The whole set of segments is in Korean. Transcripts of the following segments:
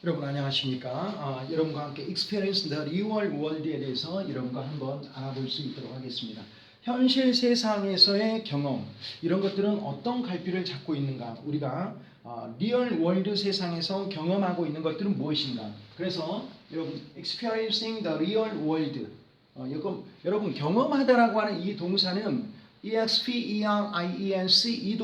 여러분 안녕하십니까? 여러분과 함께 Experience the Real World에 대해서 여러분과 한번 알아볼 수 있도록 하겠습니다. 현실 세상에서의 경험, 이런 것들은 어떤 갈피를 잡고 있는가? 우리가 리얼 월드 세상에서 경험하고 있는 것들은 무엇인가? 그래서 여러분 Experiencing the Real World, 여러분 경험하다라고 하는 이 동사는 EXPERIENCE도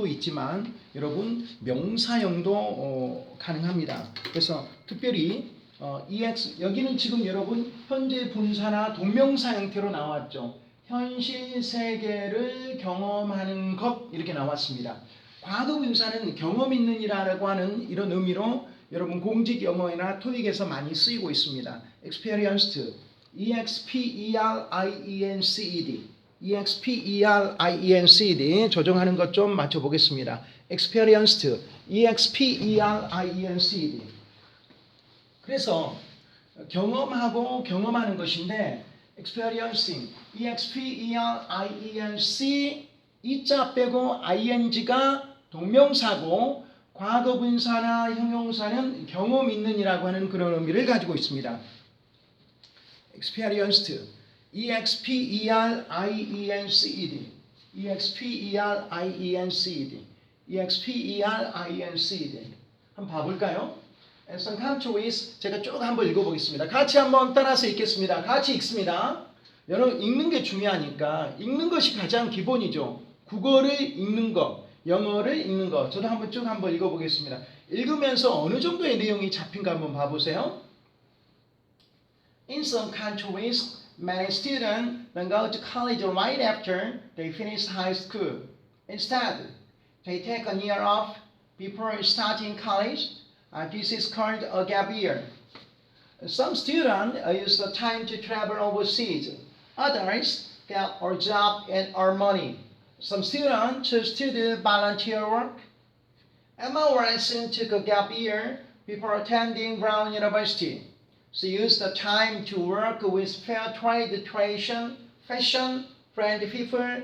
있지만 여러분 명사형도 가능합니다. 그래서 특별히 여기는 지금 여러분 현재 분사나 동명사 형태로 나왔죠. 현실 세계를 경험하는 것 이렇게 나왔습니다. 과거 분사는 경험 있는 이라고 하는 이런 의미로 여러분 공직 영어나 토익에서 많이 쓰이고 있습니다. experienced, EXPERIENCED, EXPERIENCED 조정하는 것 좀 맞춰보겠습니다. experienced, EXPERIENCED. 그래서 경험하고 경험하는 것인데 experiencing, EXPERIENC 이자 빼고 ing가 동명사고 과거 분사나 형용사는 경험 있는이라고 하는 그런 의미를 가지고 있습니다. experienced, EXPERIENCED, EXPERIENCED, EXPERIENCED. 한번 봐볼까요? Some countries 제가 쭉 한번 읽어보겠습니다. 같이 한번 따라서 읽겠습니다. 같이 읽습니다. 여러분 읽는 게 중요하니까 읽는 것이 가장 기본이죠. 국어를 읽는 것, 영어를 읽는 것. 저도 한번 쭉 한번 읽어보겠습니다. 읽으면서 어느 정도의 내용이 잡힌가 한번 봐보세요. In some countries, many students don't go to college right after they finish high school. Instead, they take a year off before starting college. This is called a gap year. Some students use the time to travel overseas. Others get a job and earn money. Some students choose to do volunteer work. Emma Watson took a gap year before attending Brown University. She used the time to work with fair trade tradition, fashion, friend people,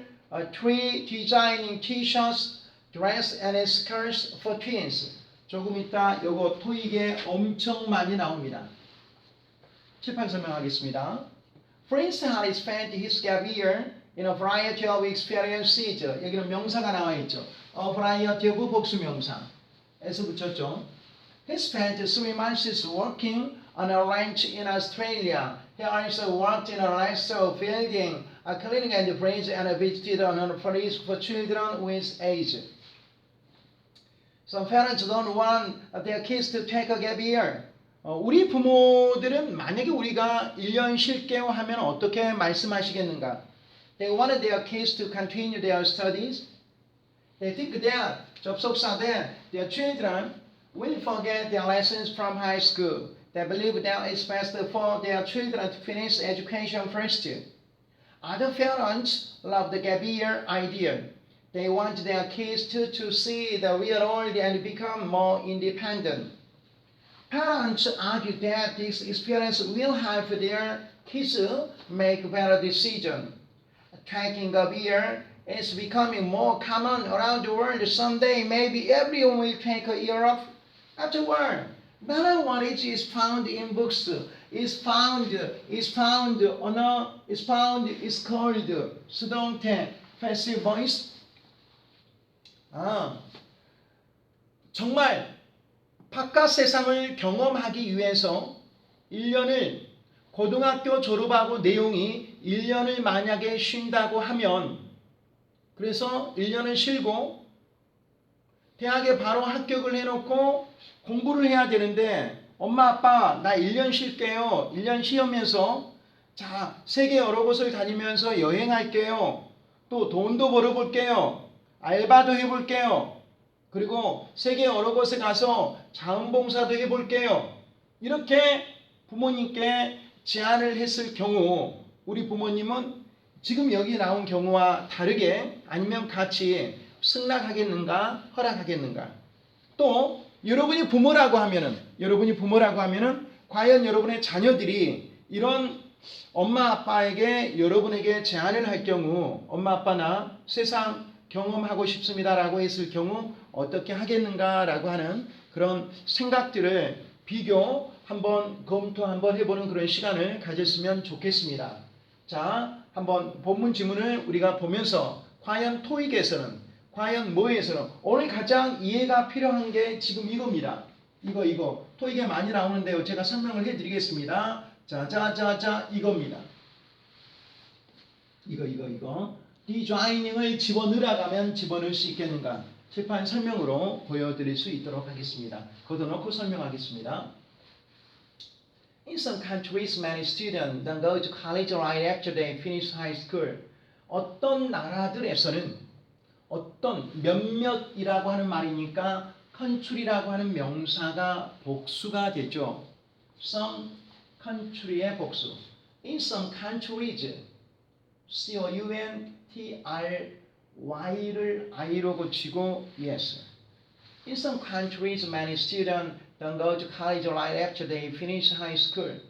tree designing t-shirts, dress and skirts for twins. 조금 이따 요거 토익에 엄청 많이 나옵니다. 칠판 설명하겠습니다. Prince had spent his gap year in a variety of experiences. 여기는 명사가 나와 있죠. A variety of 복수 명사. 에서 붙였죠. He spent 3 months working on a ranch in Australia. He also worked in a restaurant building, cleaning and bridge, and visited an orphanage for children with AIDS. Some parents don't want their kids to take a gap year. 우리 부모들은 만약에 우리가 1년 쉴게요 하면 어떻게 말씀하시겠는가? They wanted their kids to continue their studies. They think that 접속사 that their children will forget their lessons from high school. They believe that it's best for their children to finish education first. Other parents love the gap year idea. They want their kids to see the real world and become more independent. Parents argue that this experience will help their kids make better decisions. Taking a gap year is becoming more common around the world. Someday, maybe everyone will take a year off. Afterward, not what is found in books is called 수동태 passive voice. 정말 바깥 세상을 경험하기 위해서 1년을 고등학교 졸업하고 내용이 1년을 만약에 쉰다고 하면 그래서 1년을 쉬고 대학에 바로 합격을 해놓고 공부를 해야 되는데 엄마 아빠 나 1년 쉴게요. 1년 쉬면서 자 세계 여러 곳을 다니면서 여행할게요. 또 돈도 벌어볼게요. 알바도 해볼게요. 그리고 세계 여러 곳에 가서 자원봉사도 해볼게요. 이렇게 부모님께 제안을 했을 경우 우리 부모님은 지금 여기 나온 경우와 다르게 아니면 같이 승낙하겠는가 허락하겠는가. 또 여러분이 부모라고 하면은 과연 여러분의 자녀들이 이런 엄마 아빠에게 여러분에게 제안을 할 경우 엄마 아빠 나 세상 경험하고 싶습니다라고 했을 경우 어떻게 하겠는가라고 하는 그런 생각들을 비교 한번 검토 한번 해보는 그런 시간을 가졌으면 좋겠습니다. 자, 한번 본문 지문을 우리가 보면서 과연 토익에서는 과연 뭐에서는 오늘 가장 이해가 필요한 게 지금 이겁니다. 이거 토익에 많이 나오는데요. 제가 설명을 해드리겠습니다. 자 이겁니다. 이거 디자이닝을 집어넣으라가면 집어넣을 수 있겠는가? 칠판 설명으로 보여드릴 수 있도록 하겠습니다. 걷어놓고 설명하겠습니다. In some countries, many students don't go to college right after they finish high school. 어떤 나라들에서는 어떤 몇몇이라고 하는 말이니까 country라고 하는 명사가 복수가 되죠. Some country의 복수. In some countries, C-O-U-N-T-R-Y를 I로 고치고 yes. In some countries, many students don't go to college right after they finish high school.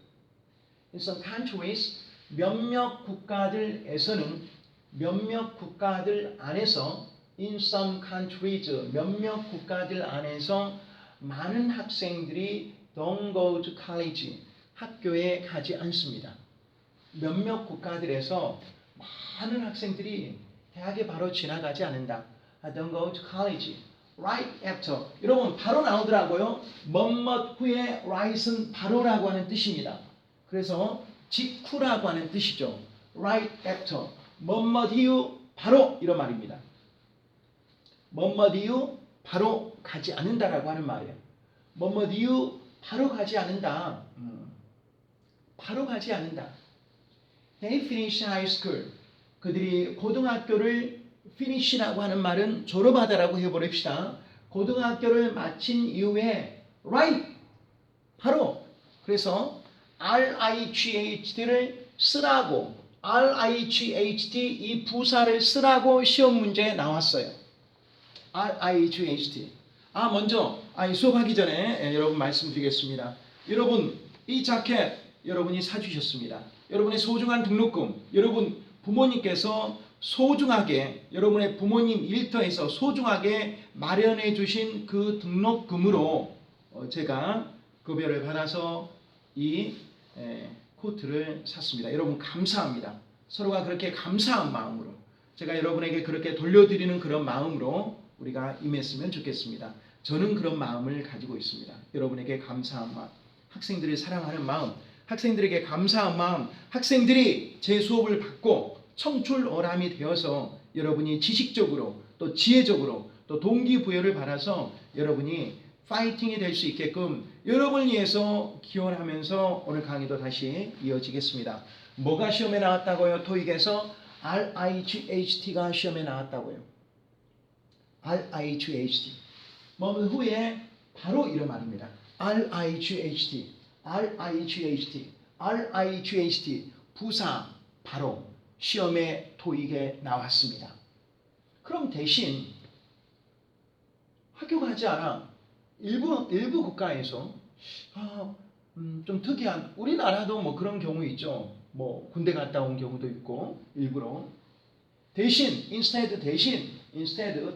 In some countries, 몇몇 국가들에서는 몇몇 국가들 안에서 in some countries, 몇몇 국가들 안에서 많은 학생들이 don't go to college, 학교에 가지 않습니다. 몇몇 국가들에서 많은 학생들이 대학에 바로 지나가지 않는다. Don't go to college. Right after. 여러분 바로 나오더라고요. 뭐뭇 후에 right은 바로라고 하는 뜻입니다. 그래서 직후라고 하는 뜻이죠. Right after. 뭐뭇 이후 바로 이런 말입니다. 뭐뭇 이후 바로 가지 않는다라고 하는 말이에요. 뭐뭇 이후 바로 가지 않는다. 바로 가지 않는다. They finish high school. 그들이 고등학교를 finish라고 하는 말은 졸업하다라고 해버립시다. 고등학교를 마친 이후에 right 바로 그래서 RIGHT를 쓰라고 RIGHT 이 부사를 쓰라고 시험 문제에 나왔어요. RIGHT. 먼저 수업하기 전에 여러분 말씀드리겠습니다. 여러분 이 자켓 여러분이 사주셨습니다. 여러분의 소중한 등록금 여러분 부모님께서 소중하게 여러분의 부모님 일터에서 소중하게 마련해 주신 그 등록금으로 제가 급여를 받아서 이 코트를 샀습니다. 여러분 감사합니다. 서로가 그렇게 감사한 마음으로 제가 여러분에게 그렇게 돌려드리는 그런 마음으로 우리가 임했으면 좋겠습니다. 저는 그런 마음을 가지고 있습니다. 여러분에게 감사한 마음, 학생들을 사랑하는 마음, 학생들에게 감사한 마음, 학생들이 제 수업을 받고 청출어람이 되어서 여러분이 지식적으로 또 지혜적으로 또 동기부여를 받아서 여러분이 파이팅이 될 수 있게끔 여러분을 위해서 기원하면서 오늘 강의도 다시 이어지겠습니다. 뭐가 시험에 나왔다고요? 토익에서 RIGHT가 시험에 나왔다고요. RIGHT. 뭐 후에 바로 이런 말입니다. RIGHT. RIGHT. RIGHT. 부사 바로 시험에 토익에 나왔습니다. 그럼 대신 학교 가지 않아. 일부 국가에서 좀 특이한 우리나라도 뭐 그런 경우 있죠. 뭐 군대 갔다 온 경우도 있고 일부러 대신 instead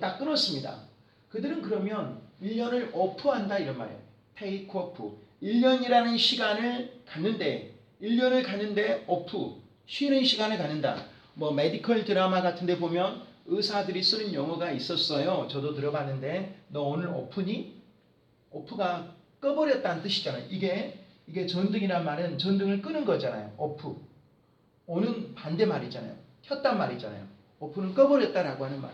딱 끊었습니다. 그들은 그러면 1년을 오프한다 이런 말이에요. take off. 1년이라는 시간을 갖는데 1년을 갖는데 오프 쉬는 시간을 갖는다. 뭐 메디컬 드라마 같은 데 보면 의사들이 쓰는 용어가 있었어요. 저도 들어봤는데 너 오늘 오프니? 오프가 꺼버렸다는 뜻이잖아요. 이게 전등이란 말은 전등을 끄는 거잖아요. 오프. 오는 반대 말이잖아요. 켰단 말이잖아요. 오프는 꺼버렸다라고 하는 말.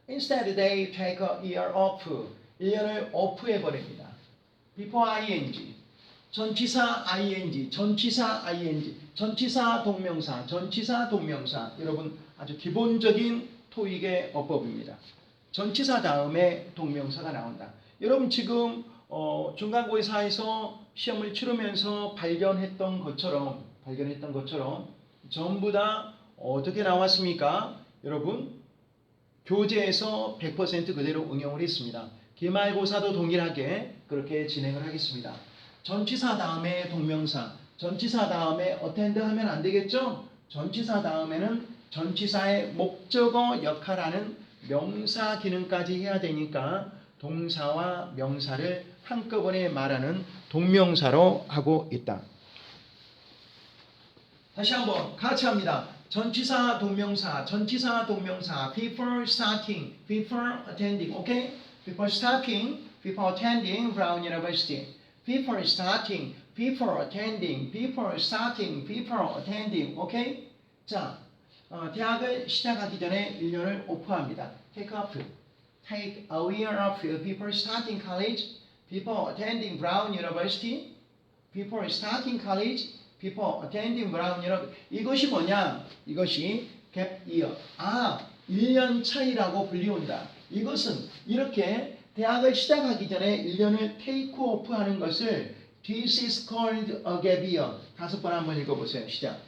Instead they take a year off. 1년을 오프해버립니다. Before ing. 전치사 ing. 전치사 ing. 전치사 동명사. 여러분 아주 기본적인 토익의 어법입니다. 전치사 다음에 동명사가 나온다. 여러분 지금 중간고사에서 시험을 치르면서 발견했던 것처럼 전부 다 어떻게 나왔습니까? 여러분 교재에서 100% 그대로 응용을 했습니다. 기말고사도 동일하게 그렇게 진행을 하겠습니다. 전치사 다음에 동명사, 전치사 다음에 attend 하면 안 되겠죠? 전치사 다음에는 전치사의 목적어 역할하는 명사 기능까지 해야 되니까 동사와 명사를 한꺼번에 말하는 동명사로 하고 있다. 다시 한번 같이 합니다. 전치사 동명사, 전치사 동명사. Before starting, before attending, okay? Before starting, before attending Brown University. Before starting, before attending, before starting, before attending, okay? 자, 대학을 시작하기 전에 1년을 오프합니다. Take off, take a year off before starting college, before attending Brown University, before starting college, before attending Brown University. 이것이 뭐냐? 이것이 gap year. 1년 차이라고 불리운다. 이것은 이렇게 대학을 시작하기 전에 1년을 take off 하는 것을 This is called a gap year. 5번 한번 읽어보세요. 시작.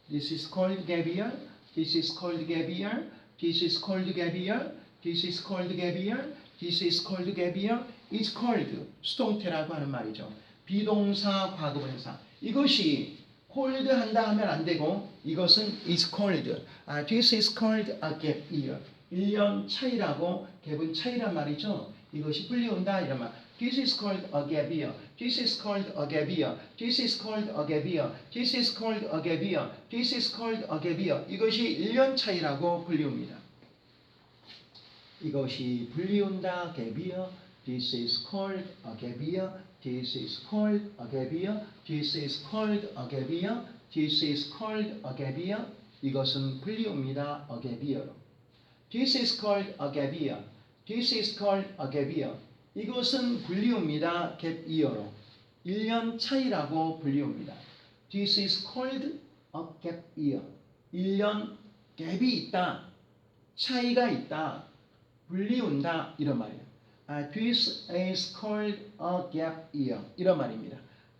This is called gap year. This is called gap year. This is called gap year. This is called gap year. This is called gap year. It's called 수동태라고 하는 말이죠. 비동사 과거분사. 이것이 cold 한다 하면 안 되고 이것은 is called. This is called a gap year. 1년 차이라고 갭은 차이란 말이죠. 이것이 불리운다 이런 말. This is called a gap year. This is called a gap year. This is called a gap year. This is called a gap year. This is called a gap year. 이것이 1년 차이라고 불리웁니다. 이것이 불리운다 gap year. This is called a gap year. This is called a gap year. This is called a gap year. This is called a gap year. 이것은 불리웁니다 a gap year로. This is called a gap year. This is called a gap year. 이것은 불리웁니다 gap year로. 1년 차이라고 불리웁니다. This is called a gap year. 1년 갭이 있다. 차이가 있다. 불리운다 이런 말이에요. This is called a gap year. 이런 말입니다.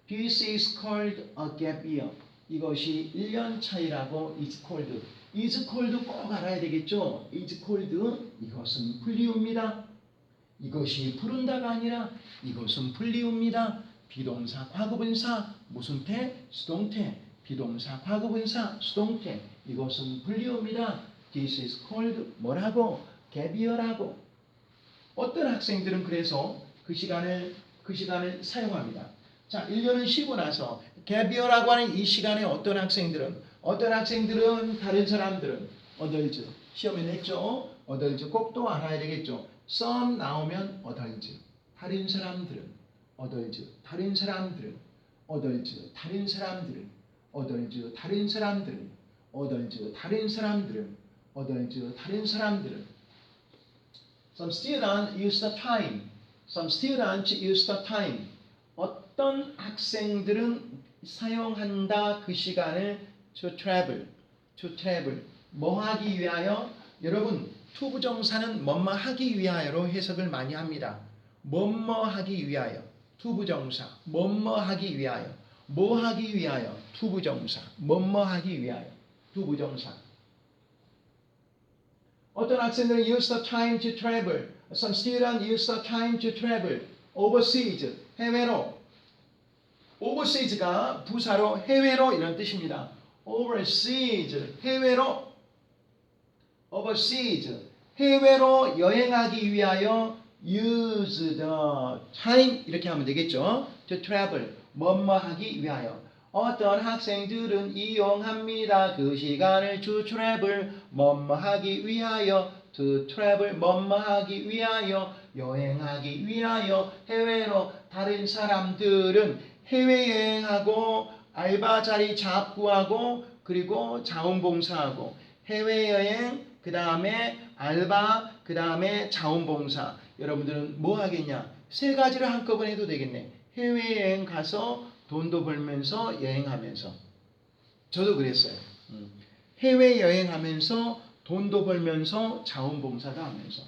This is called a gap year. 이것이 1년 차이라고 is called. is called 꼭 알아야 되겠죠. is called 이것은 불리웁니다. 이것이 부른다가 아니라 이것은 불리웁니다. 비동사 과거분사 무슨 태? 수동태. 비동사 과거분사 수동태. 이것은 불리웁니다. This is called 뭐라고? gap year라고. 어떤 학생들은 그래서 그 시간을 사용합니다. 자, 1년을 쉬고 나서 gap year라고 하는 이 시간에 어떤 학생들은 다른 사람들은 어덜즈 시험에 냈죠. 어덜즈 꼭 또 알아야 되겠죠. some 나오면 어덜즈 다른 사람들은 어덜즈 다른 사람들은 어덜즈 다른 사람들은 어덜즈 다른 사람들은 어덜즈 다른 사람들은 어덜즈 다른 사람들은 Some students use the time. Some students use the time. 어떤 학생들은 사용한다 그 시간을 to travel. To travel. 뭐 하기 위하여? 여러분, 투부정사는 뭐뭐 하기 위하여로 해석을 많이 합니다. 뭐뭐 하기 위하여. 투부정사. 뭐뭐 하기 위하여. 뭐 하기 위하여? 투부정사. 뭐뭐 하기 위하여. 투부정사. 어떤 학생들은 use the time to travel. Some students use the time to travel overseas. 해외로. overseas가 부사로 해외로 이런 뜻입니다. overseas. 해외로. overseas. 해외로 여행하기 위하여 use the time 이렇게 하면 되겠죠. to travel. 뭐뭐 하기 위하여. 어떤 학생들은 이용합니다. 그 시간을 to travel 뭐뭐 하기 위하여 to travel 뭐뭐 하기 위하여 여행하기 위하여 해외로. 다른 사람들은 해외여행하고 알바 자리 잡구하고 그리고 자원봉사하고 해외여행 그 다음에 알바 그 다음에 자원봉사. 여러분들은 뭐 하겠냐? 세 가지를 한꺼번에 해도 되겠네. 해외여행 가서 돈도 벌면서 여행하면서. 저도 그랬어요. 해외여행하면서 돈도 벌면서 자원봉사도 하면서.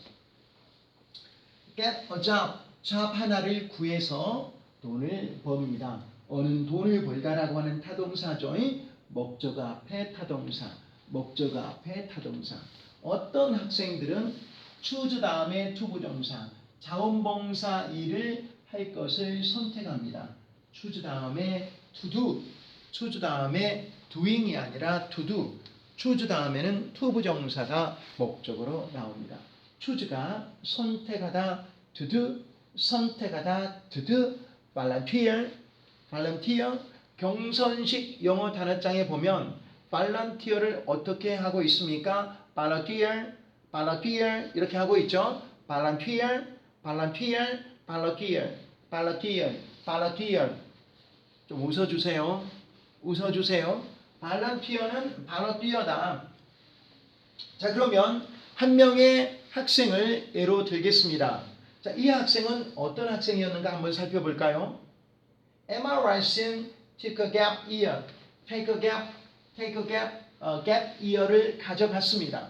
Get a job. job 하나를 구해서 돈을 법니다. 어는 돈을 벌다라고 하는 타동사죠. 목적 앞에 타동사. 목적 앞에 타동사. 어떤 학생들은 choose 다음에 투부정사. 자원봉사 일을 할 것을 선택합니다. choose 다음에 to do. choose 다음에 doing이 아니라 to do. choose 다음에는 투부정사가 목적으로 나옵니다. choose가 선택하다, to do, 선택하다, to do, volunteer, volunteer, 경선식 영어 단어장에 보면 volunteer를 어떻게 하고 있습니까? volunteer, volunteer 이렇게 하고 있죠. volunteer, volunteer, volunteer, volunteer, volunteer. 좀 웃어주세요. 웃어주세요. volunteer는 바로 뛰어다. 자, 그러면 한 명의 학생을 예로 들겠습니다. 자, 이 학생은 어떤 학생이었는가 한번 살펴볼까요? Emma Racine took a gap year. Take a gap year를 가져갔습니다.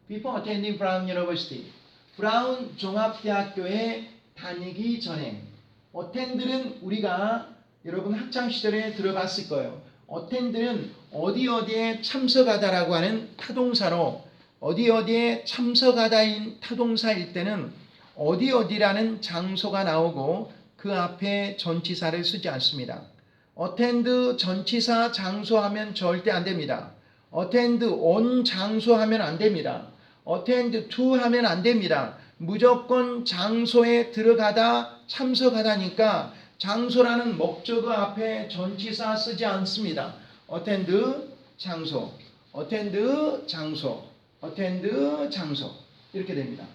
Before attending Brown University. 브라운 종합대학교에 다니기 전에. attend는 우리가 여러분 학창 시절에 들어봤을 거예요. attend는 어디에 참석하다라고 하는 타동사로 어디에 참석하다인 타동사일 때는 어디라는 장소가 나오고 그 앞에 전치사를 쓰지 않습니다. attend 전치사 장소 하면 절대 안 됩니다. attend on 장소 하면 안 됩니다. attend to 하면 안 됩니다. 무조건 장소에 들어가다 참석하다니까 장소라는 목적어 앞에 전치사 쓰지 않습니다. attend 장소, attend 장소, attend 장소 이렇게 됩니다.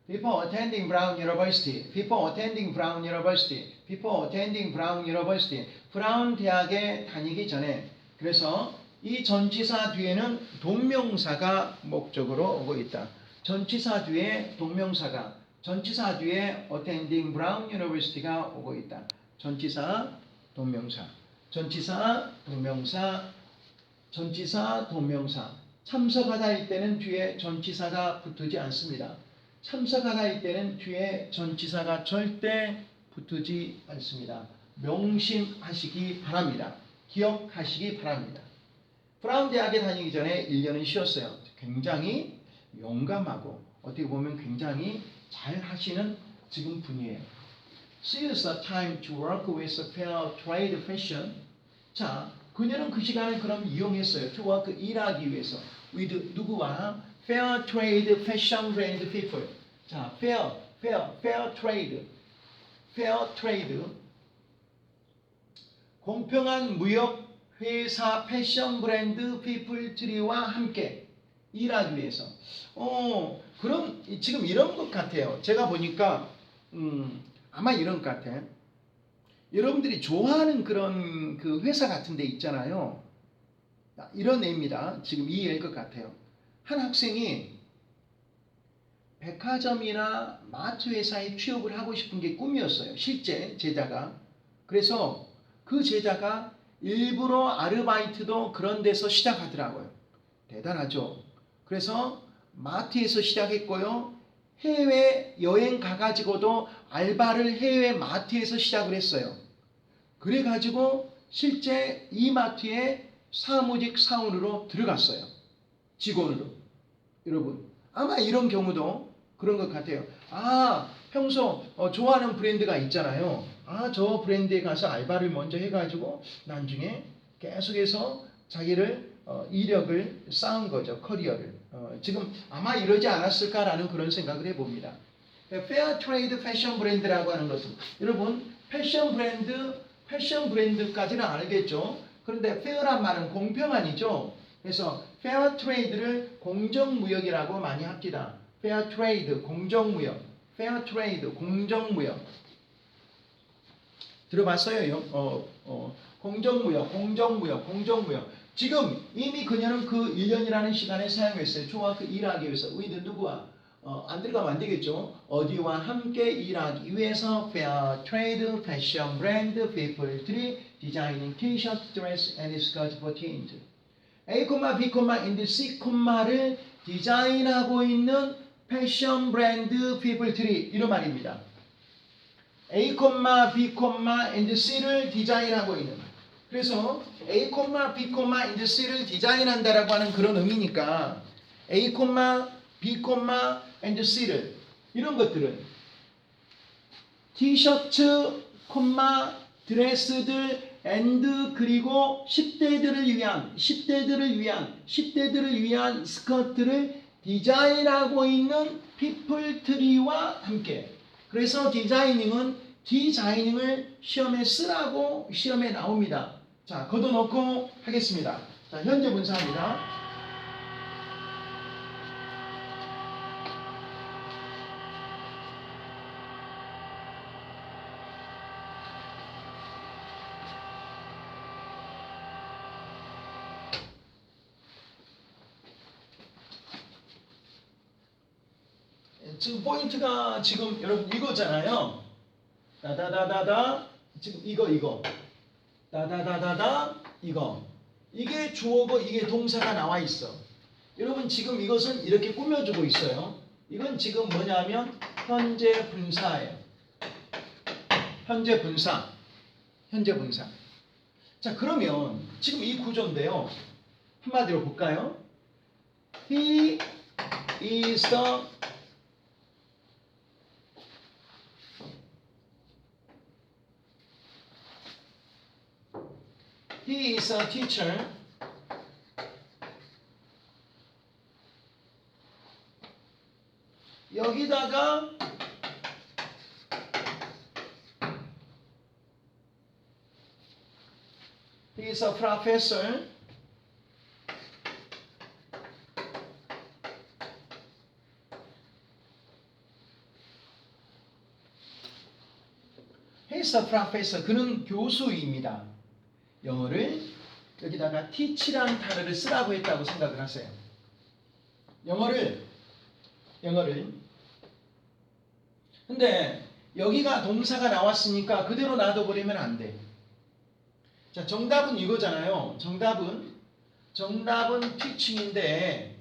Before attending Brown University, before attending Brown University, before attending Brown University, 브라운 대학에 다니기 전에. 그래서 이 전치사 뒤에는 동명사가 목적으로 오고 있다. 전치사 뒤에 동명사가, 전치사 뒤에 attending Brown University가 오고 있다. 전치사, 동명사, 전치사, 동명사, 전치사, 동명사. 참석하다일 때는 뒤에 전치사가 붙지 않습니다. 참석하다일 때는 뒤에 전치사가 절대 붙지 않습니다. 명심하시기 바랍니다. 기억하시기 바랍니다. 브라운 대학에 다니기 전에 1년은 쉬었어요. 굉장히 용감하고 어떻게 보면 굉장히 잘 하시는 지금 분이에요. Seize the time to work with fair trade fashion. 자, 그녀는 그 시간을 그럼 이용했어요. To work, 일하기 위해서. with 누구와? fair trade fashion brand people. 자, fair trade. fair trade. 공평한 무역 회사 패션 브랜드 피플트리와 함께 일하기 위해서. 그럼 지금 이런 것 같아요. 제가 보니까 아마 이런 것 같아. 여러분들이 좋아하는 그런 그 회사 같은 데 있잖아요. 이런 애입니다. 지금 이 애일 것 같아요. 한 학생이 백화점이나 마트 회사에 취업을 하고 싶은 게 꿈이었어요. 실제 제자가. 그래서 그 제자가 일부러 아르바이트도 그런 데서 시작하더라고요. 대단하죠. 그래서 마트에서 시작했고요. 해외 여행 가가지고도 알바를 해외 마트에서 시작을 했어요. 그래가지고 실제 이 마트에 사무직 사원으로 들어갔어요. 직원으로. 여러분 아마 이런 경우도 그런 것 같아요. 평소 좋아하는 브랜드가 있잖아요. 저 브랜드에 가서 알바를 먼저 해가지고 나중에 계속해서 자기를 이력을 쌓은 거죠. 커리어를. 지금 아마 이러지 않았을까라는 그런 생각을 해봅니다. 페어 트레이드 패션 브랜드라고 하는 것은 여러분 패션 브랜드까지는 알겠죠. 그런데 페어란 말은 공평한이죠. 그래서 페어 트레이드를 공정무역이라고 많이 합니다. 페어 트레이드 공정무역, 페어 트레이드 공정무역 들어봤어요? 공정무역. 지금 이미 그녀는 그 1년이라는 시간을 사용했어요. 중학교 일하기 위해서. with 누구와? 안 들어가면 안 되겠죠. 어디와 함께 일하기 위해서 fair trade, fashion brand, people들이 designing t-shirt, dress, and skirt for teens. A, B, and C를 디자인하고 있는 패션 브랜드 people들이 이런 말입니다. A, B, and C를 디자인하고 있는. 그래서 A, B, and C를 디자인한다라고 하는 그런 의미니까 A, B, and C를 이런 것들은 티셔츠, 드레스들 and 그리고 10대들을 위한 스커트를 디자인하고 있는 people tree와 함께. 그래서 디자이닝을 시험에 쓰라고 시험에 나옵니다. 자, 걷어놓고 하겠습니다. 자, 현재 분사입니다. 지금 포인트가 지금 여러분 이거잖아요. 다다다다다 지금 이거 다다다다다 이거 이게 주어고 이게 동사가 나와 있어. 여러분 지금 이것은 이렇게 꾸며주고 있어요. 이건 지금 뭐냐면 현재 분사예요. 현재 분사. 자, 그러면 지금 이 구조인데요. 한마디로 볼까요? He is a teacher. 여기다가 he is a professor. He is a professor. 그는 교수입니다. 영어를 여기다가 teach라는 단어를 쓰라고 했다고 생각을 하세요. 영어를 근데 여기가 동사가 나왔으니까 그대로 놔둬버리면 안 돼. 자, 정답은 이거잖아요. 정답은 teaching인데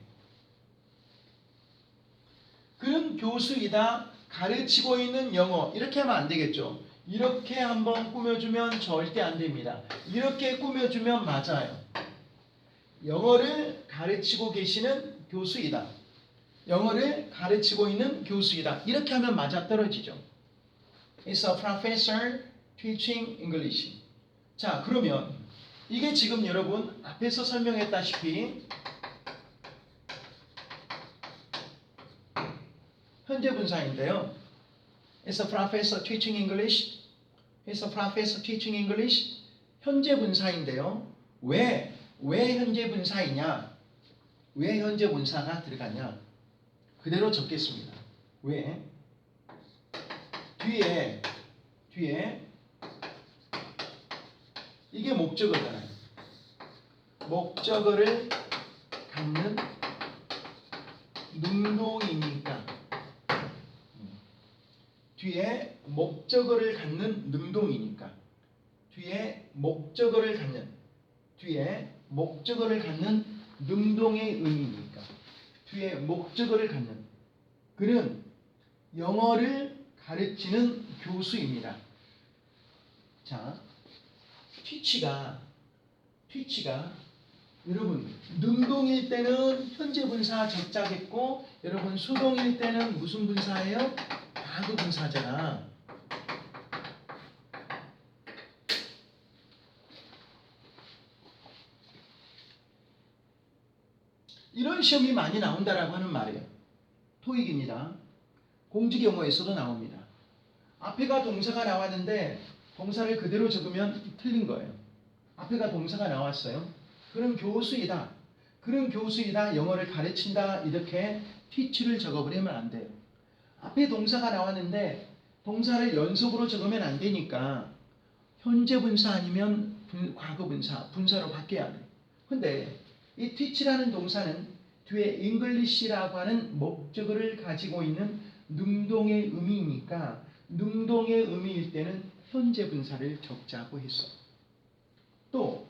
그는 교수이다. 가르치고 있는 영어 이렇게 하면 안 되겠죠. 이렇게 한번 꾸며주면 절대 안 됩니다. 이렇게 꾸며주면 맞아요. 영어를 가르치고 계시는 교수이다. 영어를 가르치고 있는 교수이다. 이렇게 하면 맞아떨어지죠. It's a professor teaching English. 자, 그러면 이게 지금 여러분 앞에서 설명했다시피 현재 분사인데요. It's a professor teaching English. It's a professor teaching English. 현재 분사인데요. 왜 현재 분사이냐? 왜 현재 분사가 들어가냐? 그대로 적겠습니다. 왜? 뒤에 이게 목적어잖아요. 목적어를 갖는 능동이니까. 뒤에 목적어를 갖는 능동이니까. 뒤에 목적어를 갖는 능동의 의미니까. 뒤에 목적어를 갖는. 그는 영어를 가르치는 교수입니다. 자, teach가 여러분 능동일 때는 현재 분사 적자겠고 여러분 수동일 때는 무슨 분사예요? 과거 분사잖아. 이런 시험이 많이 나온다라고 하는 말이에요. 토익입니다. 공직 영어에서도 나옵니다. 앞에가 동사가 나왔는데 동사를 그대로 적으면 틀린 거예요. 앞에가 동사가 나왔어요. 그는 교수이다. 영어를 가르친다. 이렇게 teach를 적어버리면 안 돼요. 앞에 동사가 나왔는데 동사를 연속으로 적으면 안 되니까 현재 분사 아니면 과거 분사로 바뀌어야 돼요. 근데 이 teach라는 동사는 뒤에 English라고 하는 목적어를 가지고 있는 능동의 의미이니까 능동의 의미일 때는 현재 분사를 적자고 했어. 또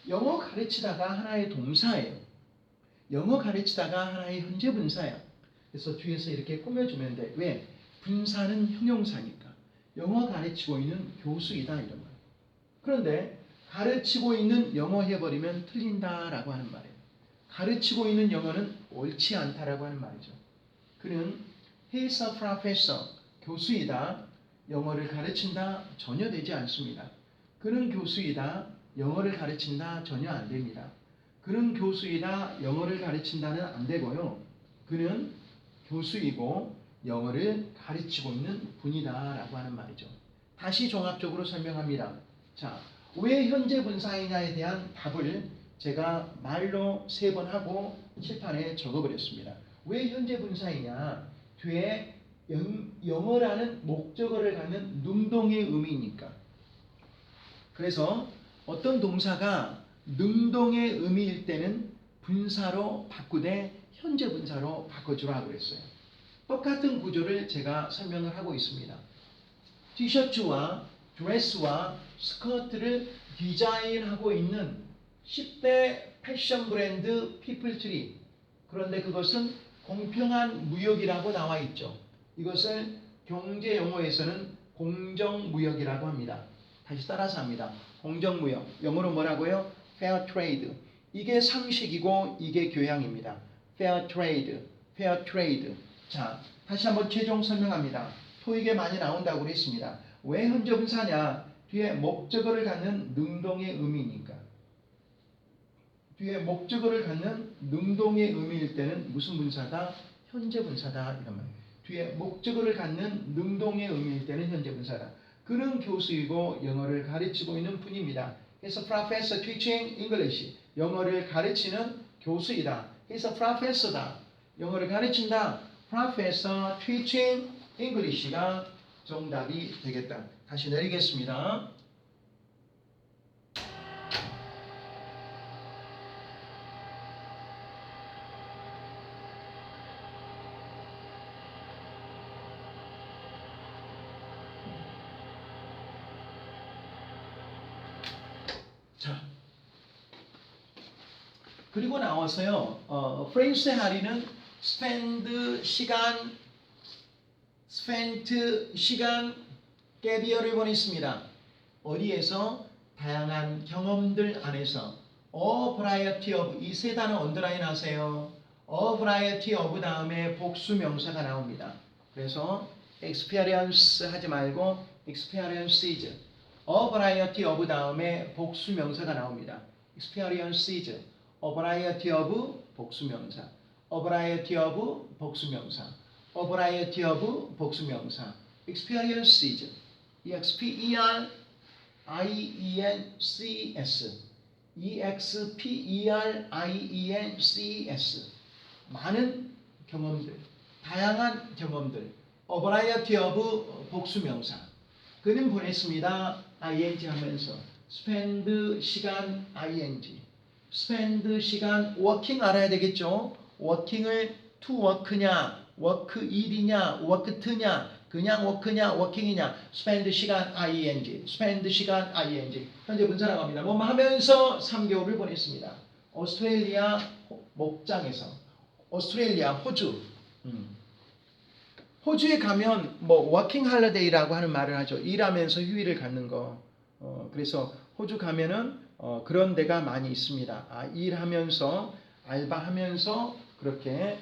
영어 가르치다가 하나의 동사예요. 영어 가르치다가 하나의 현재 분사야. 그래서 뒤에서 이렇게 꾸며주면 돼. 왜? 분사는 형용사니까. 영어 가르치고 있는 교수이다 이런 거예요. 그런데 가르치고 있는 영어 해버리면 틀린다라고 하는 말이에요. 가르치고 있는 영어는 옳지 않다라고 하는 말이죠. 그는 He's a professor. 교수이다. 영어를 가르친다. 전혀 되지 않습니다. 그는 교수이다. 영어를 가르친다. 전혀 안 됩니다. 그는 교수이다. 영어를 가르친다는 안 되고요. 그는 교수이고 영어를 가르치고 있는 분이다라고 하는 말이죠. 다시 종합적으로 설명합니다. 자, 왜 현재 분사이냐에 대한 답을 제가 말로 3번 하고 칠판에 적어버렸습니다. 왜 현재 분사이냐? 뒤에 영어라는 목적어를 갖는 능동의 의미니까. 그래서 어떤 동사가 능동의 의미일 때는 분사로 바꾸되 현재 분사로 바꿔주라 그랬어요. 똑같은 구조를 제가 설명을 하고 있습니다. 티셔츠와 드레스와 스커트를 디자인하고 있는 10대 패션 브랜드 피플트리. 그런데 그것은 공평한 무역이라고 나와 있죠. 이것을 경제 용어에서는 공정무역이라고 합니다. 다시 따라서 합니다. 공정무역. 영어로 뭐라고요? Fair trade. 이게 상식이고 이게 교양입니다. Fair trade. Fair trade. 자, 다시 한번 최종 설명합니다. 토익에 많이 나온다고 그랬습니다. 왜 현재 분사냐? 뒤에 목적어를 갖는 능동의 의미니까. 뒤에 목적어를 갖는 능동의 의미일 때는 무슨 분사다? 현재 분사다. 이런 말. 뒤에 목적어를 갖는 능동의 의미일 때는 현재 분사다. 그는 교수이고 영어를 가르치고 있는 분입니다. He's a professor teaching English. 영어를 가르치는 교수이다. He's a professor다. 영어를 가르친다. Professor teaching English가 정답이 되겠다. 다시 내리겠습니다. 자, 그리고 나와서요. 프랑스의 할인은 spend 시간 깨비어를 보냈습니다. 어디에서? 다양한 경험들 안에서. A variety of. 이 세 단어 언더라인 하세요. A variety of 다음에 복수 명사가 나옵니다. 그래서 experience 하지 말고 experiences. A variety of 다음에 복수 명사가 나옵니다. experiences. A variety of 복수 명사. A variety of 복수 명사. A variety of 복수 명사. experiences. experiences. experiences. 많은 경험들, 다양한 경험들. A variety of 복수 명사. 그는 보냈습니다. ing 하면서 spend 시간 ing. spend 시간 working 알아야 되겠죠. working을 to work냐, work 일이냐, work to냐, 그냥 work냐, working이냐. spend 시간 ing. spend 시간 ing. 현재 분사라고 합니다. 뭐 하면서 3개월을 보냈습니다. 오스트레일리아 목장에서. 오스트레일리아 호주. 호주에 가면 뭐 워킹 할리데이라고 하는 말을 하죠. 일하면서 휴일을 갖는 거. 그래서 호주 가면은 그런 데가 많이 있습니다. 일하면서 알바하면서 그렇게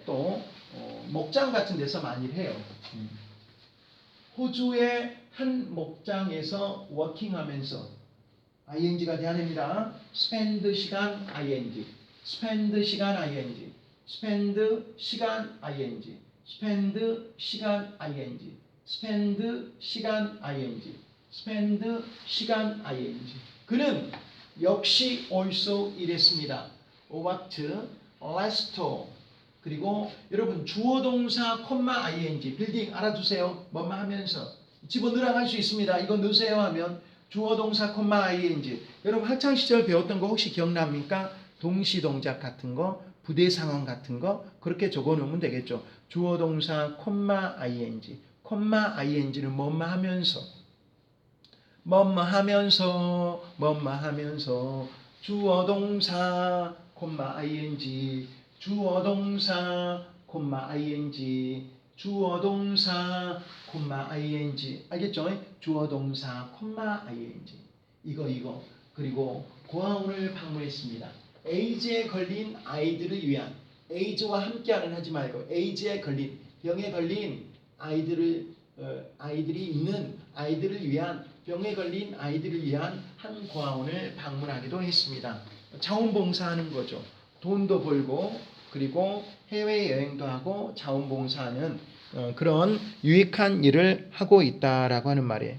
또 목장 같은 데서 많이 해요. 호주의 한 목장에서 워킹하면서 ing가 돼야 됩니다. spend 시간 ing. spend 시간 ing. spend 시간 ing. spend 시간 ing. spend 시간 ing. spend 시간 ing. 그는 역시 also 이랬습니다. what, last. 그리고 여러분 주어 동사 콤마 ing 빌딩 알아두세요. 뭐만 하면서 집어넣으라고 할 수 있습니다. 이거 넣으세요 하면 주어 동사 콤마 ing. 여러분 학창 시절 배웠던 거 혹시 기억납니까? 동시 동작 같은 거, 부대 상황 같은 거 그렇게 적어 놓으면 되겠죠. 주어 동사 콤마 ing. 콤마 ing는 뭐뭐 하면서 뭐뭐 하면서 뭐뭐 하면서 주어 동사 콤마 ing. 주어 동사 콤마 ing. 주어 동사 콤마 ing. 알겠죠? 주어 동사 콤마 ing. 이거 그리고 고아원을 방문했습니다. 에이즈에 걸린 아이들을 위한. 에이즈와 함께하는 하지 말고 에이즈에 걸린 병에 걸린 아이들이 있는 아이들을 위한 병에 걸린 아이들을 위한 한 고아원을 방문하기도 했습니다. 자원봉사하는 거죠. 돈도 벌고 그리고 해외 여행도 하고 자원봉사하는 그런 유익한 일을 하고 있다라고 하는 말이에요.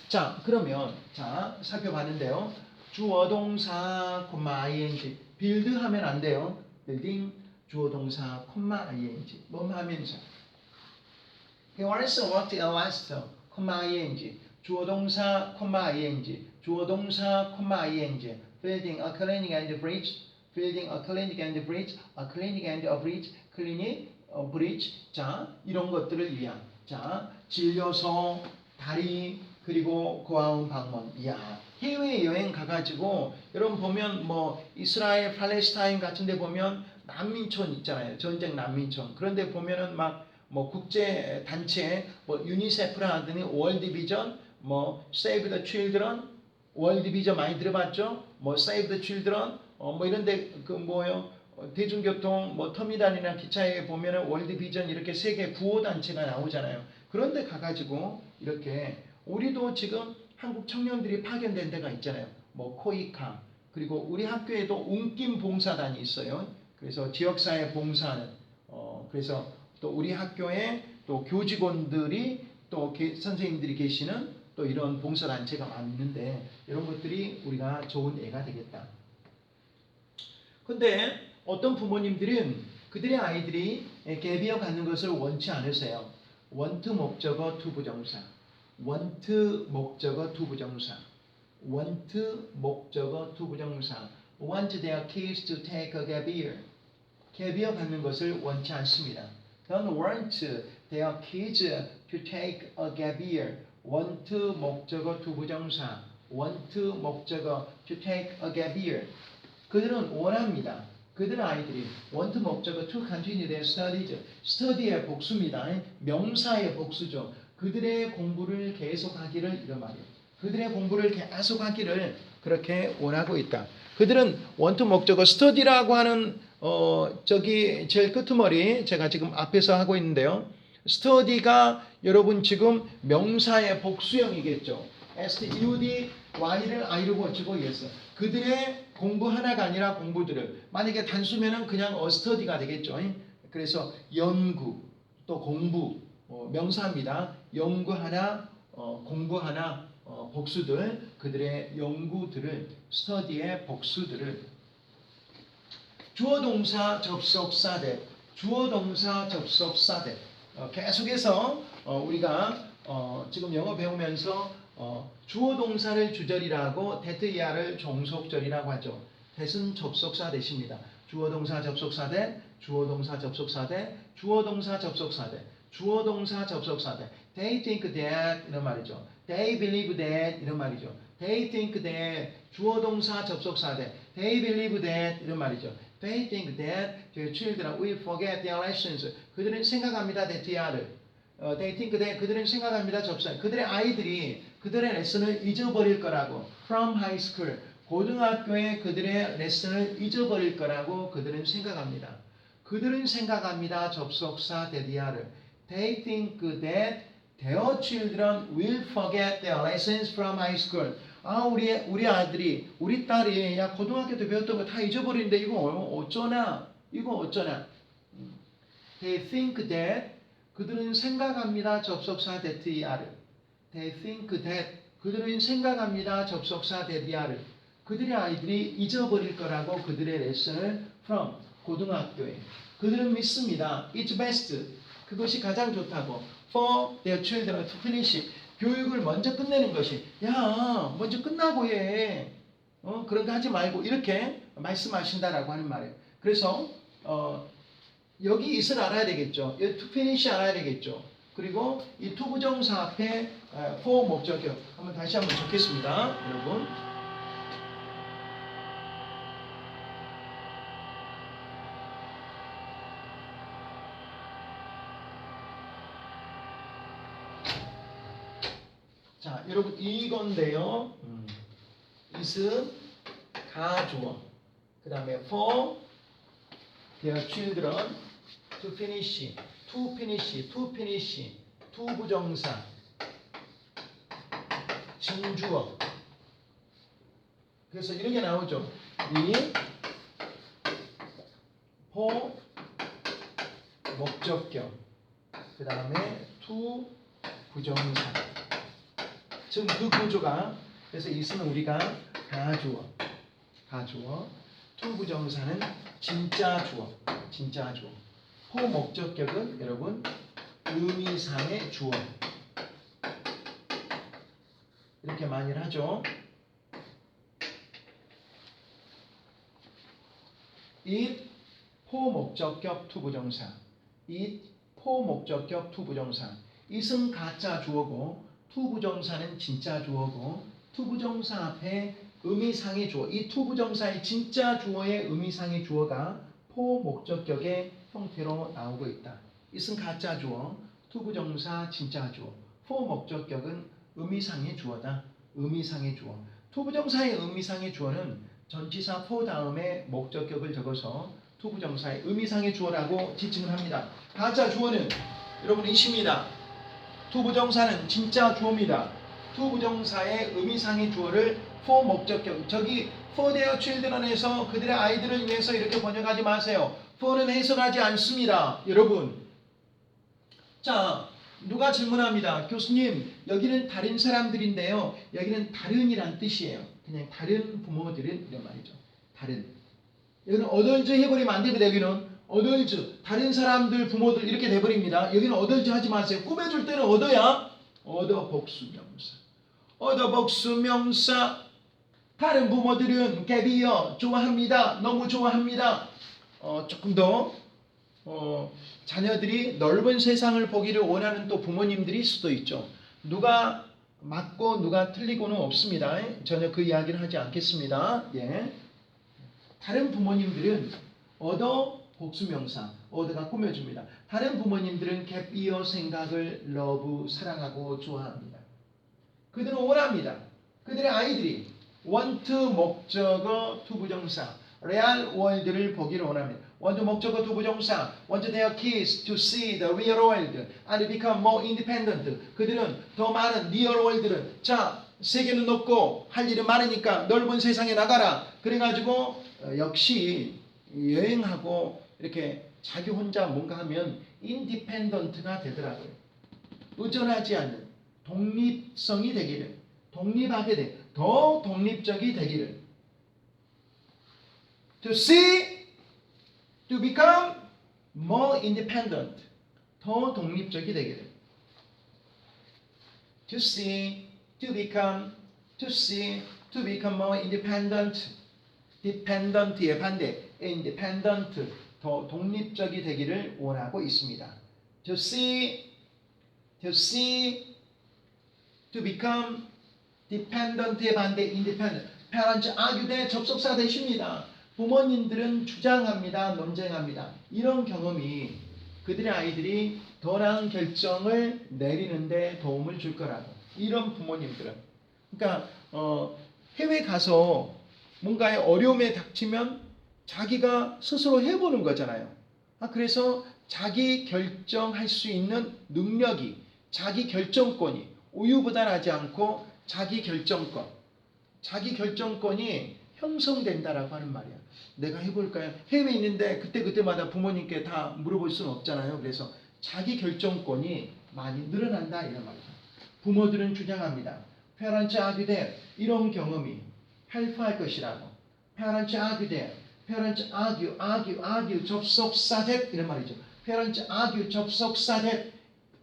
자, 그러면 자 살펴봤는데요. 주어 동사 ing 빌드 하면 안 돼요. 빌딩 주어 동사 ing 뭐 하면서 He wants to work last ing 주어 동사 ing 주어 동사 ing building a clinic and bridge building a clinic and bridge a clinic and a bridge clinic a bridge 자 이런 것들을 위한 자 진료소 다리 그리고 고아원 방문 이야 해외 여행 가가지고 여러분 보면 뭐 이스라엘 팔레스타인 같은데 보면 난민촌 있잖아요. 전쟁 난민촌 그런데 보면은 막 뭐 국제 단체 뭐 유니세프라든지 월드 비전 뭐 세이브 더 칠드런 월드 비전 많이 들어봤죠? 뭐 세이브 더 칠드런 뭐 이런데 그 뭐요 대중교통 뭐 터미널이나 기차에 보면은 월드 비전 이렇게 세계 구호 단체가 나오잖아요. 그런데 가가지고 이렇게 우리도 지금 한국 청년들이 파견된 데가 있잖아요. 뭐 코이카 그리고 우리 학교에도 웅김 봉사단이 있어요. 그래서 지역사회 봉사하는 그래서 또 우리 학교에 또 교직원들이 또 선생님들이 계시는 또 이런 봉사단체가 많이 있는데 이런 것들이 우리가 좋은 예가 되겠다. 근데 어떤 부모님들은 그들의 아이들이 갭이어 갖는 것을 원치 않으세요. want 목적어 투부정사 want 목적어 투부정사 want 목적어 투부정사 want their kids to take a gap year 갭이어 갖는 것을 원치 않습니다. Don't want their kids to take a gap year. want 목적어 투부정사 want 목적어 to take a gap year. 그들은 원합니다. 그들은 아이들이 want 목적어 to continue their studies. study의 복수입니다. 명사의 복수죠. 그들의 공부를 계속하기를 이런 말이에요. 그들의 공부를 계속하기를 그렇게 원하고 있다. 그들은 want 목적어 study라고 하는 저기 제일 끄트머리 제가 지금 앞에서 하고 있는데요. study가 여러분 지금 명사의 복수형이겠죠. study y를 i로 고치고 yes. 그들의 공부 하나가 아니라 공부들을 만약에 단수면은 그냥 study가 되겠죠. 그래서 연구 또 공부 명사입니다. 연구 하나 공부 하나 복수들 그들의 연구들을 study의 복수들을 주어 동사 접속사대 주어 동사 접속사대 계속해서 우리가 지금 영어 배우면서 주어 동사를 주절이라고 대트이하를 종속절이라고 하죠. 대은 접속사 대십니다. 주어 동사 접속사대 주어 동사 접속사대 주어 동사 접속사대 주어 동사 접속사대 They think that 이런 말이죠. They believe that 이런 말이죠. They think that 주어 동사 접속사대 They believe that 이런 말이죠. They think that their children will forget their lessons. 그들은 생각합니다. that를. They think that 그들은 생각합니다. 접사. 그들의 아이들이 그들의 레슨을 잊어버릴 거라고. From high school. 고등학교에 그들의 레슨을 잊어버릴 거라고 그들은 생각합니다. 그들은 생각합니다. 접속사 that를. They think that their children will forget their lessons from high school. 우리 아들이, 우리 딸이, 야, 고등학교 때 배웠던 거 다 잊어버리는데, 이거 어쩌나? 이거 어쩌나? They think that, 그들은 생각합니다. 접속사 that를. They think that, 그들은 생각합니다. 접속사 that를. 그들의 아이들이 잊어버릴 거라고 그들의 레슨을 from, 고등학교에. 그들은 믿습니다. It's best, 그것이 가장 좋다고. For their children to finish. 교육을 먼저 끝내는 것이 야 먼저 끝나고 해 그런 거 하지 말고 이렇게 말씀하신다라고 하는 말이에요. 그래서 여기 it을 알아야 되겠죠. to finish 알아야 되겠죠. 그리고 이 to 부정사 앞에 for 목적격 한번 다시 한번 적겠습니다. 여러분 자, 여러분 이건데요. is 가주어. 그 다음에 for their children to finish, to finish, to finish, to 부정사, 진주어. 그래서 이렇게 나오죠. 이 for 목적격, 그 다음에 to 부정사. 지금 그 구조가, 그래서 이것은 우리가 가주어, to 부정사는 진짜 주어, for 목적격은 여러분 의미상의 주어. 이렇게 많이 하죠. it for 목적격 to 부정사, it for 목적격 to 부정사. it은 가짜 주어고 to 부정사는 진짜 주어고 to 부정사 앞에 의미상의 주어, 이 to 부정사의 진짜 주어의 의미상의 주어가 for 목적격의 형태로 나오고 있다. it은 가짜 주어, to 부정사 진짜 주어, for 목적격은 의미상의 주어다. 의미상의 주어. to 부정사의 의미상의 주어는 전치사 for 다음에 목적격을 적어서 to 부정사의 의미상의 주어라고 지칭을 합니다. 가짜 주어는 여러분 이십니다. to 부정사는 진짜 주어입니다. to 부정사의 의미상의 주어를 for 목적격, 저기 for their children에서 그들의 아이들을 위해서 이렇게 번역하지 마세요. for는 해석하지 않습니다. 여러분. 자, 누가 질문합니다. 교수님, 여기는 다른 사람들인데요. 여기는 다른이란 뜻이에요. 그냥 다른 부모들은 이런 말이죠. 다른. 여기는 어덜즈 해버리면 안 됩니다. 여기는 어덜즈, 다른 사람들, 부모들 이렇게 돼버립니다. 여기는 어덜즈 하지 마세요. 꾸며줄 때는 얻어야 얻어 복수명사. 얻어 복수명사. 다른 부모들은 개비어 좋아합니다. 너무 좋아합니다. 조금 더 자녀들이 넓은 세상을 보기를 원하는 또 부모님들일 수도 있죠. 누가 맞고 누가 틀리고는 없습니다. 전혀 그 이야기를 하지 않겠습니다. 예. 다른 부모님들은 얻어 복수명사, 얻어가 꾸며줍니다. 다른 부모님들은 갭이어 생각을 러브, 사랑하고 좋아합니다. 그들은 원합니다. 그들의 아이들이 want 목적어 to 부정사, real world를 보기를 원합니다. want 목적어 to 부정사, want their kids to see the real world and become more independent. 그들은 더 많은 real world를, 자, 세계는 높고 할 일은 많으니까 넓은 세상에 나가라. 그래가지고 역시 여행하고 이렇게 자기 혼자 뭔가 하면 independent가 되더라고요. 의존하지 않는 독립성이 되기를, 독립하게 돼, 더 독립적이 되기를. To see, to become more independent. 더 독립적이 되기를. To see, to become, to see, to become more independent. dependent의 반대, independent. 더 독립적이 되기를 원하고 있습니다. To see, to become dependent의 반대, independent. parents argue 대 접속사 되십니다. 부모님들은 주장합니다. 논쟁합니다. 이런 경험이 그들의 아이들이 더 나은 결정을 내리는데 도움을 줄 거라고. 이런 부모님들은. 그러니까 해외 가서 뭔가의 어려움에 닥치면 자기가 스스로 해보는 거잖아요. 결정할 자기 결정할 수 있는 능력이, 자기 결정권이 우유부단하지 않고 자기 결정권이 형성된다라고 하는 말이야. 내가 해볼까요? 해외에 있는데 그때마다 부모님께 다 물어볼 수는 없잖아요. 그래서 자기 결정권이 많이 늘어난다 이런 말이죠. 부모들은 주장합니다. parents argue that 이런 경험이 help할 것이라고. parents argue that, parents argue 접속사 that 이런 말이죠. parents argue 접속사 that.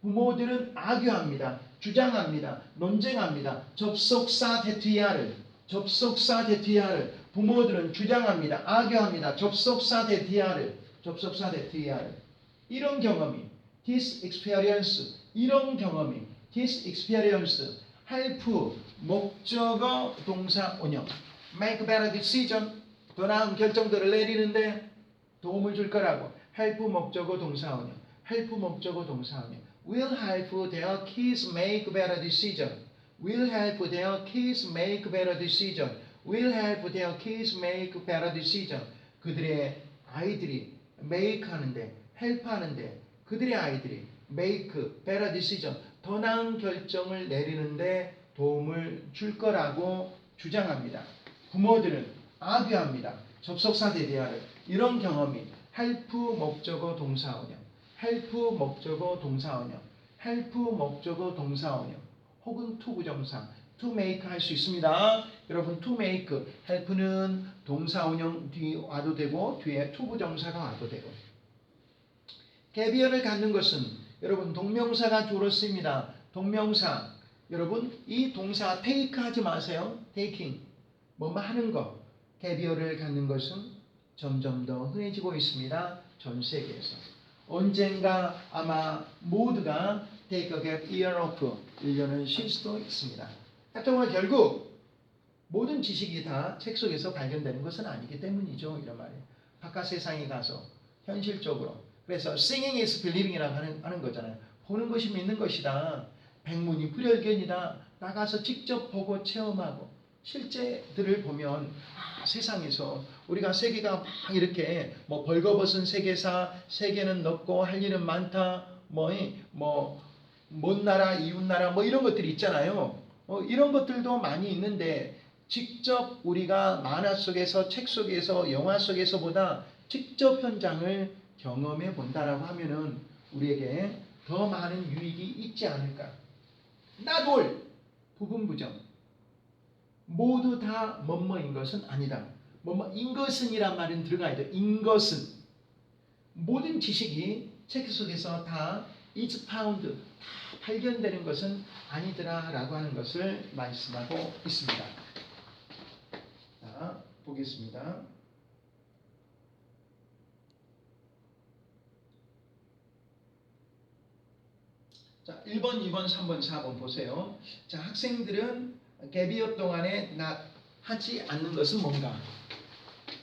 부모들은 argue합니다. 주장합니다. 논쟁합니다. 접속사 that야를 부모들은 주장합니다. argue합니다. 접속사 that야를 이런 경험이 this experience help 목적어 동사 원형 make better decision 더 나은 결정들을 내리는데 도움을 줄 거라고. help 목적어 동사 원형 will help their kids make better decision. will help their kids make better decision. 그들의 아이들이 make 하는데, help 하는데, 그들의 아이들이 make better decision, 더 나은 결정을 내리는데 도움을 줄 거라고 주장합니다. 부모들은 argue합니다. 접속사 대대하를. 이런 경험이 help 목적어 동사 원형 help 목적어 동사원형, help 목적어 동사원형, 혹은 to 부정사, to make 할 수 있습니다. 여러분 to make, help는 동사원형 뒤에 와도 되고 뒤에 to 부정사가 와도 되고. 개비어를 갖는 것은 여러분 동명사가 주로 쓰입니다. 동명사, 여러분 이 동사 take 하지 마세요. taking, 뭐뭐 하는 거. 개비어를 갖는 것은 점점 더 흔해지고 있습니다. 전 세계에서. 언젠가 아마 모두가 take a gap year off, 1년을 쉴 수도 있습니다. 하여튼 결국 모든 지식이 다 책 속에서 발견되는 것은 아니기 때문이죠. 이런 말이에요. 바깥 세상에 가서 현실적으로. 그래서 singing is believing이라고 하는 거잖아요. 보는 것이 믿는 것이다. 백문이 불여일견이다. 나가서 직접 보고 체험하고 실제들을 보면 세상에서 우리가 세계가 막 이렇게 뭐 벌거벗은 세계사, 세계는 넓고 할 일은 많다. 먼 나라, 이웃 나라 뭐 이런 것들이 있잖아요. 이런 것들도 많이 있는데 직접 우리가 만화 속에서, 책 속에서, 영화 속에서보다 직접 현장을 경험해 본다라고 하면은 우리에게 더 많은 유익이 있지 않을까. 나돌 부분 부정. 모두 다 뭐뭐인 것은 아니다. 뭐뭐인 것은이란 말은 들어가야 돼. 인 것은. 모든 지식이 책 속에서 다 is found, 다 발견되는 것은 아니더라라고 하는 것을 말씀하고 있습니다. 자, 보겠습니다. 자, 1번, 2번, 3번, 4번 보세요. 자, 학생들은 개비어 동안에 하지 않는 것은 뭔가?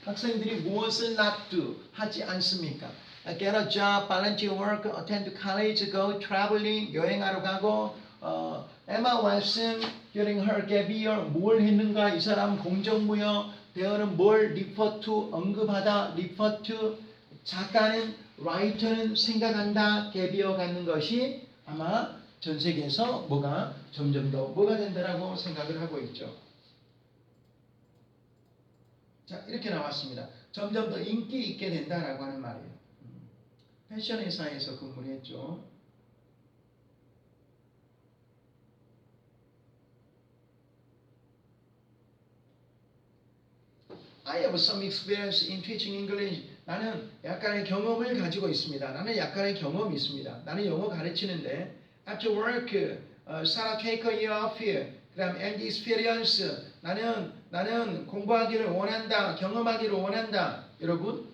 학생들이 무엇을 not do 하지 않습니까? Get a job, volunteer work, attend to college, go traveling, 여행하러 가고. Emma Watson during her gap year 뭘 했는가? 이 사람 공정무역 대어는 뭘 refer to 언급하다, refer to 작가는 writer는 생각한다, gap year 갖는 것이 아마 전 세계에서 뭐가 점점 더 뭐가 된다라고 생각을 하고 있죠. 자, 이렇게 나왔습니다. 점점 더 인기 있게 된다라고 하는 말이에요. 패션 회사에서 근무를 했죠. I have some experience in teaching English. 나는 약간의 경험을 가지고 있습니다. 나는 약간의 경험이 있습니다. 나는 영어 가르치는데 after work, Sarah take a year off here. 그다음 and experience. 나는 공부하기를 원한다. 경험하기를 원한다. 여러분,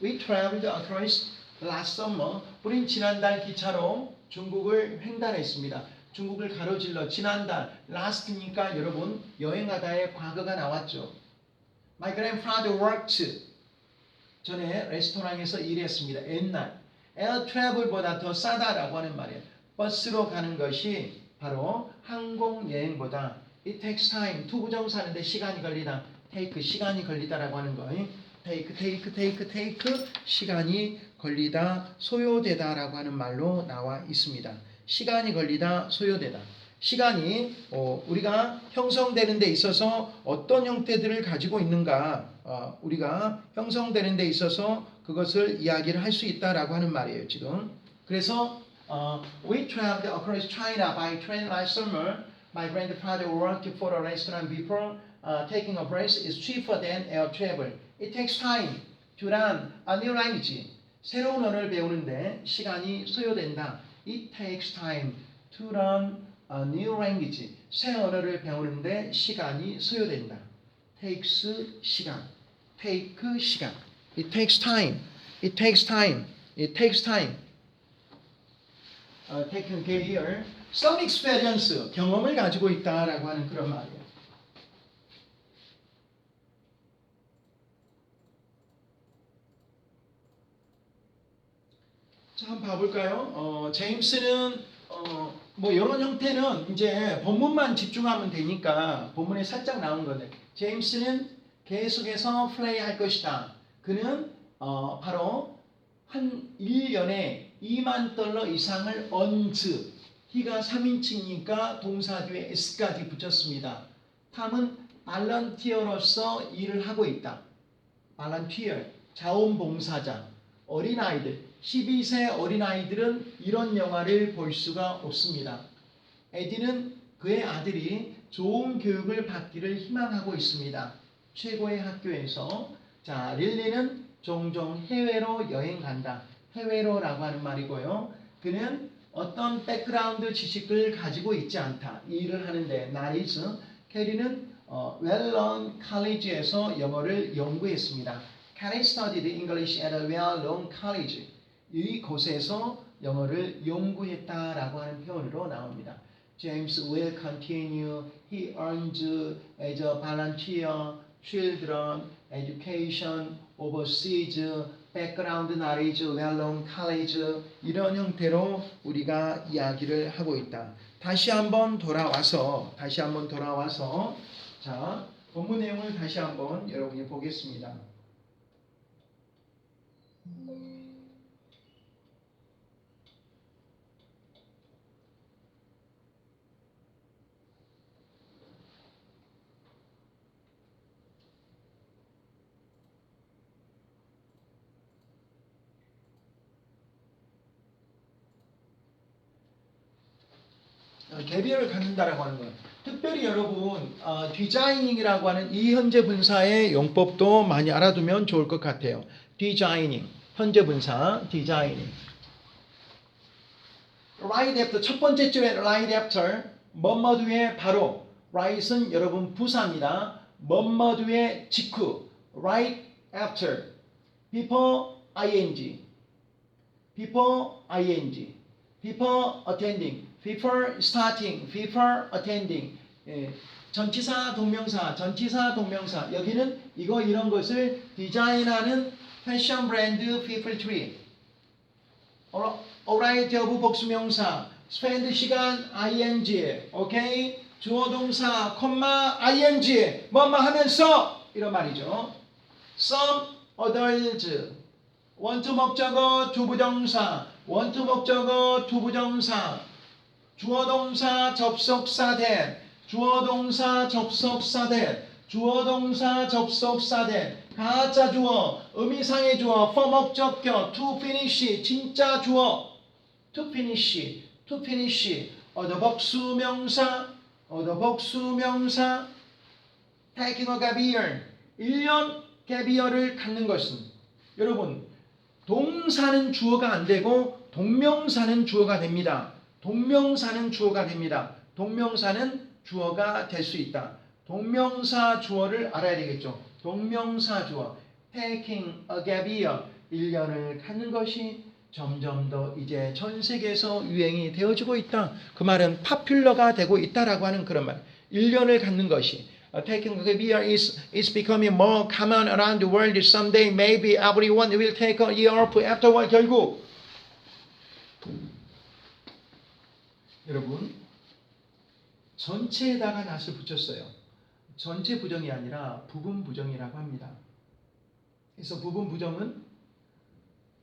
we traveled across last summer. 우린 지난달 기차로 중국을 횡단했습니다. 중국을 가로질러 지난달 last니까 여러분 여행하다의 과거가 나왔죠. My grandfather worked. 전에 레스토랑에서 일했습니다. 옛날 air travel보다 더 싸다라고 하는 말이에요. 버스로 가는 것이 바로 항공 여행보다 it takes time. 투부정사인데 시간이 걸리다. take 시간이 걸리다라고 하는 거예요. take 시간이 걸리다, 소요되다라고 하는 말로 나와 있습니다. 시간이 걸리다, 소요되다. 시간이 우리가 형성되는 데 있어서 어떤 형태들을 가지고 있는가, 우리가 형성되는 데 있어서 그것을 이야기를 할 수 있다라고 하는 말이에요. 지금. 그래서 we traveled across China by train last summer. My grandfather worked for a restaurant before. Taking a bus is cheaper than air travel. It takes time to learn a new language. 새로운 언어를 배우는데 시간이 소요된다. It takes time to learn a new language. 새 언어를 배우는데 시간이 소요된다. takes 시간. take 시간. It takes time. It takes time. It takes time. taken care here. Some experience. 경험을 가지고 있다라고 하는 그런 말이에요. 자, 한번 봐볼까요? 제임스는 뭐 이런 형태는 이제 본문만 집중하면 되니까 본문에 살짝 나온 건데 제임스는 계속해서 플레이 할 것이다. 그는 바로 한 1년에 $20,000 이상을 earns. he가 3인칭이니까 동사 뒤에 s까지 붙였습니다. 탐은 발런티어로서 일을 하고 있다. 발런티어, 자원봉사자. 어린아이들, 12세 어린아이들은 이런 영화를 볼 수가 없습니다. 에디는 그의 아들이 좋은 교육을 받기를 희망하고 있습니다. 최고의 학교에서. 자, 릴리는 종종 해외로 여행 간다. 해외로라고 하는 말이고요. 그는 어떤 백그라운드 지식을 가지고 있지 않다. 이 일을 하는데 나리스, 캐리는 웰런 칼리지에서 영어를 연구했습니다. Carrie studied English at a well-known college. 이 곳에서 영어를 연구했다라고 하는 표현으로 나옵니다. James will continue. He earns as a volunteer, children, education, overseas, background knowledge, well-known college 이런 형태로 우리가 이야기를 하고 있다. 다시 한번 돌아와서 자 본문 내용을 다시 한번 여러분이 보겠습니다. 개별을 갖는다라고 하는 거예요. 특별히 여러분 디자이닝이라고 하는 이 현재 분사의 용법도 많이 알아두면 좋을 것 같아요. 디자이닝, 현재 분사, 디자이닝. Right after, 첫 번째 줄에 right after, 뭐뭐 뒤에 바로. right은 여러분 부사입니다. 뭐뭐 뒤에 직후. right after, before ing, before ing, before attending, before starting, before attending. 전치사 동명사, 전치사 동명사. 여기는 이거 이런 것을 디자인하는 패션 브랜드 people tree. alright of 복수명사, spend 시간 ing, 오케이? 주어 동사, 콤마 ing, 뭐뭐 하면서 이런 말이죠. Some others, 원투 목적어 두 부정사, 원투 목적어 두 부정사, 주어 동사 접속사 된, 주어 동사 접속사 된, 주어 동사 접속사 된, 가짜 주어, 의미상의 주어, 포목적격, to finish, 진짜 주어, to finish, to finish, 어도복수명사, 어도복수명사, taking a gap year, 1년 갭이어를 갖는 것은, 여러분 동사는 주어가 안 되고 동명사는 주어가 됩니다. 동명사는 주어가 됩니다. 동명사는 주어가 될 수 있다. 동명사 주어를 알아야 되겠죠. 동명사 주어, taking a gap year, 1년을 갖는 것이 점점 더 이제 전 세계에서 유행이 되어지고 있다. 그 말은 파퓰러가 되고 있다라고 하는 그런 말. 1년을 갖는 것이 taking a gap year is becoming more common around the world. Someday maybe everyone will take a year off afterward. 결국 여러분 전체에다가 낫을 붙였어요. 전체 부정이 아니라 부분 부정이라고 합니다. 그래서 부분 부정은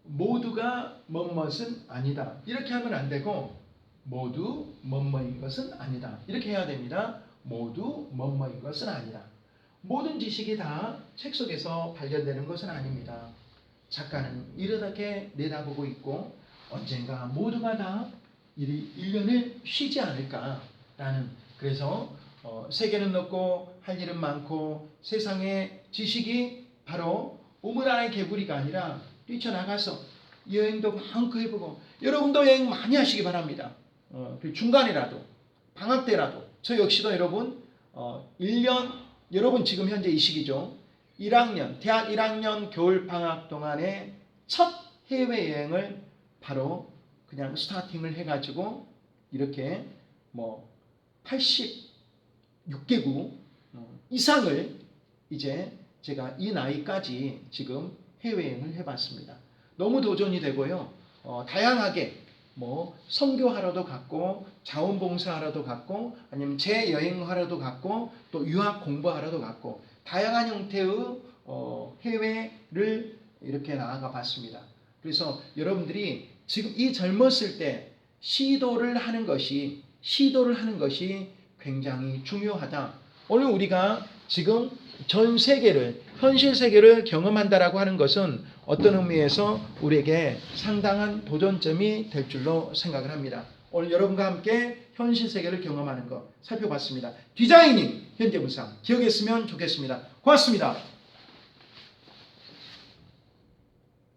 모두가 뭐뭇은 아니다. 이렇게 하면 안 되고 모두 뭐뭐인 것은 아니다. 이렇게 해야 됩니다. 모두 뭐뭐인 것은 아니다. 모든 지식이 다 책 속에서 발견되는 것은 아닙니다. 작가는 이렇게 내다보고 있고 언젠가 모두가 다 1년을 쉬지 않을까라는, 그래서 세계는 넓고 할 일은 많고 세상의 지식이 바로 우물 안의 개구리가 아니라 뛰쳐나가서 여행도 마음껏 해보고, 여러분도 여행 많이 하시기 바랍니다. 중간이라도 방학 때라도 저 역시도 여러분 1년, 여러분 지금 현재 이 시기죠. 1학년 대학 1학년 겨울방학 동안에 첫 해외여행을 바로 그냥 스타팅을 해가지고 이렇게 뭐 86개국 이상을 이제 제가 이 나이까지 지금 해외여행을 해봤습니다. 너무 도전이 되고요. 다양하게 뭐 선교하러도 갔고 자원봉사하러도 갔고 아니면 재여행하러도 갔고 또 유학 공부하러도 갔고 다양한 형태의 해외를 이렇게 나아가 봤습니다. 그래서 여러분들이 지금 이 젊었을 때 시도를 하는 것이 굉장히 중요하다. 오늘 우리가 지금 전 세계를, 현실 세계를 경험한다라고 하는 것은 어떤 의미에서 우리에게 상당한 도전점이 될 줄로 생각을 합니다. 오늘 여러분과 함께 현실 세계를 경험하는 것 살펴봤습니다. 디자이닝 현대무상 기억했으면 좋겠습니다. 고맙습니다.